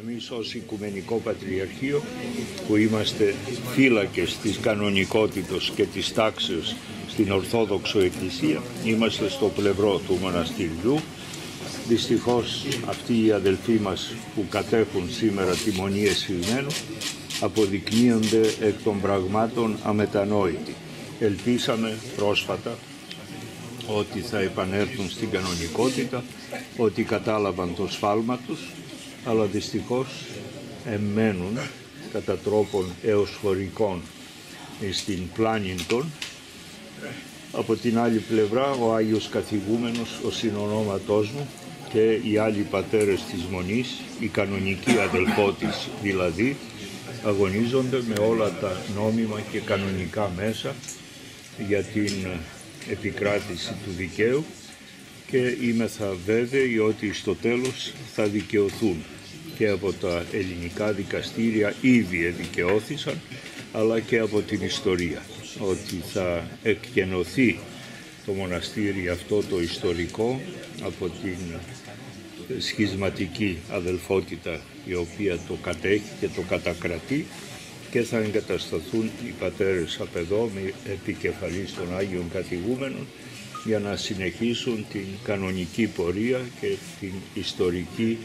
Εμείς ως Οικουμενικό Πατριαρχείο, που είμαστε φύλακες της κανονικότητος και της τάξεως στην Ορθόδοξο Εκκλησία, είμαστε στο πλευρό του μοναστηριού. Δυστυχώς αυτοί οι αδελφοί μας που κατέχουν σήμερα τη Μονή Εσφυγμένου αποδεικνύονται εκ των πραγμάτων αμετανόητοι. Ελπίσαμε πρόσφατα ότι θα επανέλθουν στην κανονικότητα, ότι κατάλαβαν το σφάλμα τους, αλλά δυστυχώς εμένουν κατά τρόπον έως χωρικών στην πλάνητον. Από την άλλη πλευρά ο Άγιος Καθηγούμενος, ο συνονόματός μου, και οι άλλοι πατέρες της Μονής, οι κανονικοί αδελφότης δηλαδή, αγωνίζονται με όλα τα νόμιμα και κανονικά μέσα για την επικράτηση του δικαίου και είμεθα βέβαιοι ότι στο τέλος θα δικαιωθούν και από τα ελληνικά δικαστήρια, ήδη δικαιώθησαν, αλλά και από την ιστορία, ότι θα εκκενωθεί το μοναστήρι αυτό το ιστορικό από την σχισματική αδελφότητα η οποία το κατέχει και το κατακρατεί και θα εγκατασταθούν οι πατέρες απ' εδώ με επικεφαλής των Άγιων Καθηγούμενων για να συνεχίσουν την κανονική πορεία και την ιστορική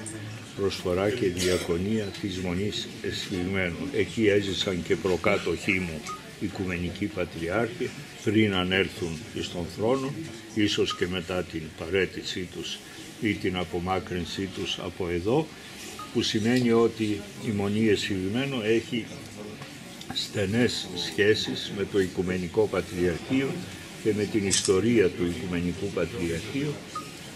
προσφορά και διακονία της Μονής Εσφυγμένου. Εκεί έζησαν και προκάτοχοί μου Οικουμενικοί Πατριάρχοι πριν ανέλθουν στον θρόνο, ίσως και μετά την παραίτησή τους ή την απομάκρυνσή τους από εδώ, που σημαίνει ότι η Μονή Εσφυγμένου έχει στενές σχέσεις με το Οικουμενικό Πατριαρχείο και με την ιστορία του Οικουμενικού Πατριαρχείου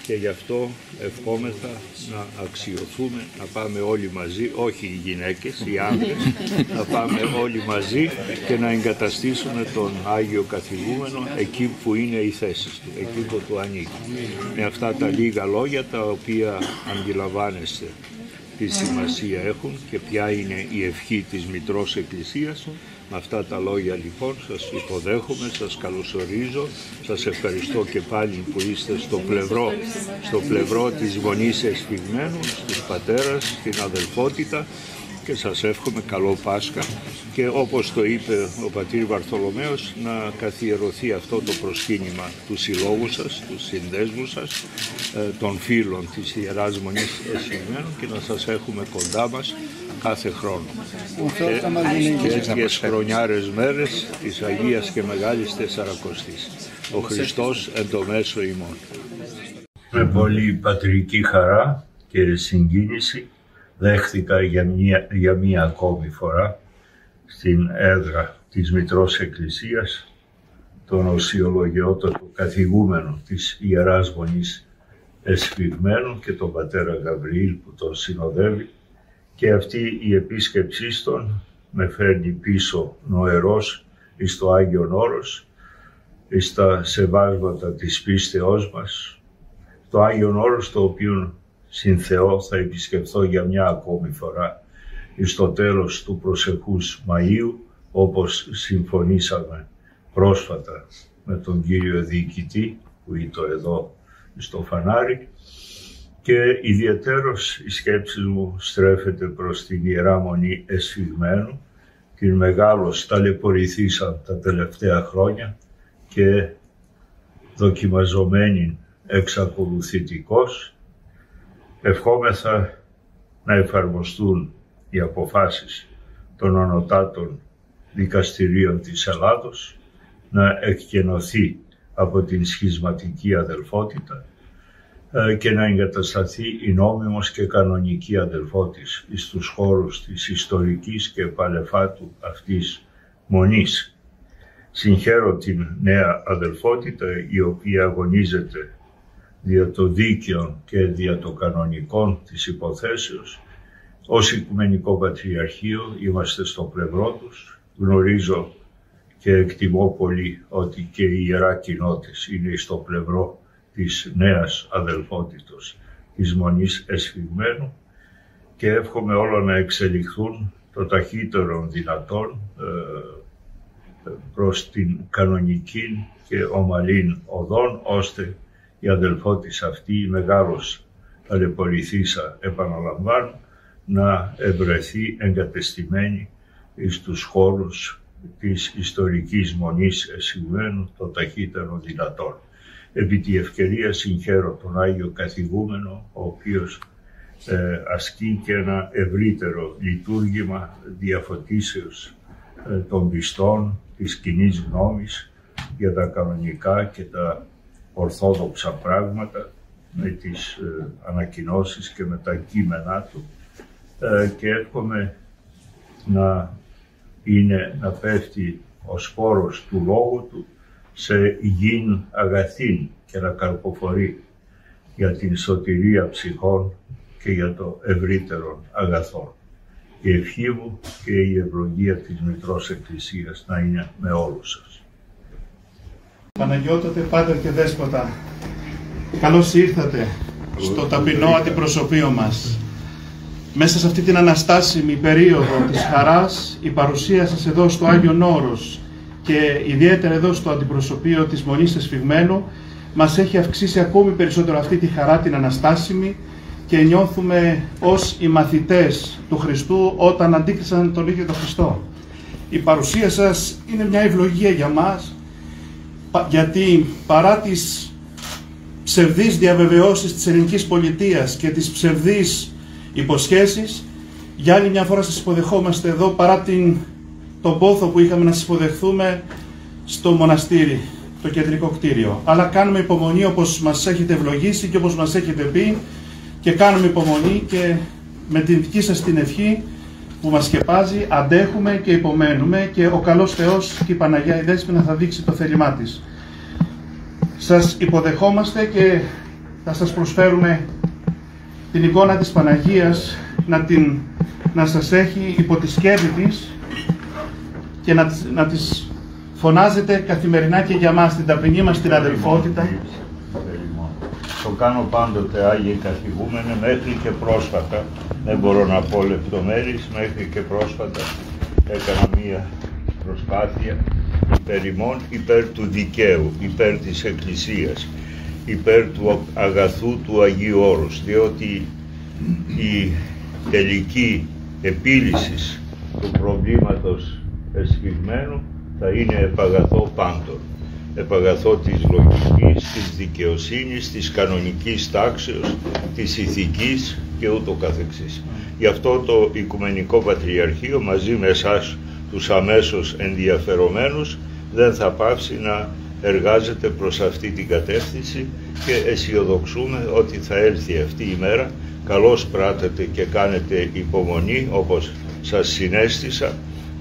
και γι' αυτό ευχόμεθα να αξιωθούμε, να πάμε όλοι μαζί, όχι οι γυναίκες, οι άντρες, να πάμε όλοι μαζί και να εγκαταστήσουμε τον Άγιο Καθηγούμενο εκεί που είναι οι θέσεις του, εκεί που του ανήκει. Με αυτά τα λίγα λόγια τα οποία αντιλαμβάνεστε τι σημασία έχουν και ποια είναι η ευχή της Μητρός Εκκλησίας. Με αυτά τα λόγια λοιπόν σας υποδέχομαι, σας καλωσορίζω, σας ευχαριστώ και πάλι που είστε στο πλευρό της Μονής Εσφυγμένου, στους πατέρας, στην αδελφότητα και σας εύχομαι καλό Πάσχα και όπως το είπε ο πατήρ Βαρθολομαίος, να καθιερωθεί αυτό το προσκύνημα του συλλόγου σας, του συνδέσμου σας, των φίλων της Ιεράς Μονής Εσφυγμένου και να σας έχουμε κοντά μας κάθε χρόνο. Και τέτοιες χρονιάρες μέρες της Αγίας και Μεγάλης Τεσσαρακοστής. Ο Χριστός εν το μέσο ημών. Με πολύ πατρική χαρά και συγκίνηση δέχθηκα για μία ακόμη φορά στην έδρα της Μητρός Εκκλησίας τον οσιολογιότατο καθηγούμενο της Ιεράς Μονής Εσφυγμένου και τον πατέρα Γαβριήλ που τον συνοδεύει, και αυτή η επίσκεψή των με φέρνει πίσω νοερός εις το Άγιον Όρος, εις τα σεβάσματα της πίστεώς μας, το Άγιον Όρος το οποίο συν Θεό θα επισκεφθώ για μια ακόμη φορά εις το τέλος του προσεχούς Μαΐου, όπως συμφωνήσαμε πρόσφατα με τον κύριο διοικητή που ήταν εδώ στο φανάρι, και ιδιαιτέρως η σκέψη μου στρέφεται προς την Ιερά Μονή Εσφυγμένου, την μεγάλος ταλαιπωρηθήσαν τα τελευταία χρόνια και δοκιμαζομένη εξακολουθητικός. Ευχόμεθα να εφαρμοστούν οι αποφάσεις των ανωτάτων δικαστηρίων της Ελλάδος, να εκκενωθεί από την σχισματική αδελφότητα και να εγκατασταθεί η νόμιμος και κανονική αδελφότης στους χώρους της ιστορικής και παλαιφάτου αυτής Μονής. Συγχαίρω την νέα αδελφότητα η οποία αγωνίζεται δια το δίκαιο και δια το κανονικό της υποθέσεως. Ως Οικουμενικό Πατριαρχείο είμαστε στο πλευρό τους. Γνωρίζω και εκτιμώ πολύ ότι και η Ιερά Κοινότης είναι στο πλευρό της νέας αδελφότητος της Μονής Εσφυγμένου και εύχομαι όλα να εξελιχθούν το ταχύτερο δυνατόν προς την κανονική και ομαλήν οδόν, ώστε η αδελφότης αυτή, η μεγάλος ταλαιπωρηθήσα, επαναλαμβάνω, να ευρεθεί εγκατεστημένη στους χώρους της ιστορικής Μονής Αισιουμένου το ταχύτερο δυνατόν. Επί τη ευκαιρία συγχαίρω τον Άγιο Καθηγούμενο, ο οποίος ασκεί και ένα ευρύτερο λειτουργήμα διαφωτίσεως των πιστών της κοινής γνώμης για τα κανονικά και τα ορθόδοξα πράγματα, με τις ανακοινώσεις και με τα κείμενά του, και εύχομαι να πέφτει ο σπόρος του λόγου του σε γην αγαθήν και να καρποφορεί για την σωτηρία ψυχών και για το ευρύτερο αγαθό. Η ευχή μου και η ευλογία της Μητρός Εκκλησίας να είναι με όλους σας. Παναγιώτατε, Πάτερ και Δέσποτα, καλώς ήρθατε στο ταπεινό αντιπροσωπείο μας. Μέσα σε αυτή την αναστάσιμη περίοδο της χαράς, η παρουσία σας εδώ στο Άγιον Όρος και ιδιαίτερα εδώ στο αντιπροσωπείο της Μονής Εσφυγμένου μας έχει αυξήσει ακόμη περισσότερο αυτή τη χαρά την αναστάσιμη και νιώθουμε ως οι μαθητές του Χριστού όταν αντίκρισαν τον ίδιο τον Χριστό. Η παρουσία σας είναι μια ευλογία για μας, γιατί παρά τις ψευδείς διαβεβαιώσεις της ελληνικής πολιτείας και τις ψευδείς υποσχέσεις, για άλλη μια φορά σας υποδεχόμαστε εδώ παρά τον πόθο που είχαμε να σας υποδεχθούμε στο μοναστήρι, το κεντρικό κτίριο. Αλλά κάνουμε υπομονή όπως μας έχετε ευλογήσει και όπως μας έχετε πει, και κάνουμε υπομονή και με την δική σας την ευχή που μας σκεπάζει αντέχουμε και υπομένουμε, και ο καλός Θεός και η Παναγιά η Δέσποινα θα δείξει το θέλημά της. Σας υποδεχόμαστε και θα σας προσφέρουμε την εικόνα της Παναγίας να σας έχει υπό τη σκέπη της και να τις φωνάζετε καθημερινά και για μας, την ταπεινή μας την αδελφότητα. Το κάνω πάντοτε, Άγιοι Καθηγούμενε, μέχρι και πρόσφατα, δεν μπορώ να πω λεπτομέρειες, μέχρι και πρόσφατα έκανα μία προσπάθεια υπέρ του δικαίου, υπέρ της Εκκλησίας, υπέρ του αγαθού του Αγίου Όρους, διότι η τελική επίλυση του προβλήματος εσφυγμένου θα είναι επαγαθό πάντων. Επαγαθό της λογικής, της δικαιοσύνης, της κανονικής τάξεως, της ηθικής και ούτω καθεξής. Γι' αυτό το Οικουμενικό Πατριαρχείο μαζί με εσάς τους αμέσως ενδιαφερομένους δεν θα πάψει να εργάζεται προς αυτή την κατεύθυνση, και αισιοδοξούμε ότι θα έλθει αυτή η μέρα. Καλώς πράτετε και κάνετε υπομονή όπως σας συνέστησα.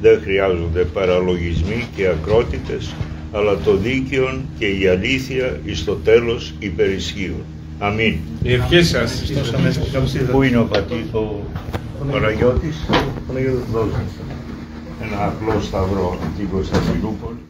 Δεν χρειάζονται παραλογισμοί και ακρότητες, αλλά το δίκαιο και η αλήθεια εις το τέλος υπερισχύουν. Αμήν. Η ευχή σας. Πού είναι ο Παναγιώτης? Ένα απλό σταυρό από την Κωνσταντινούπολη.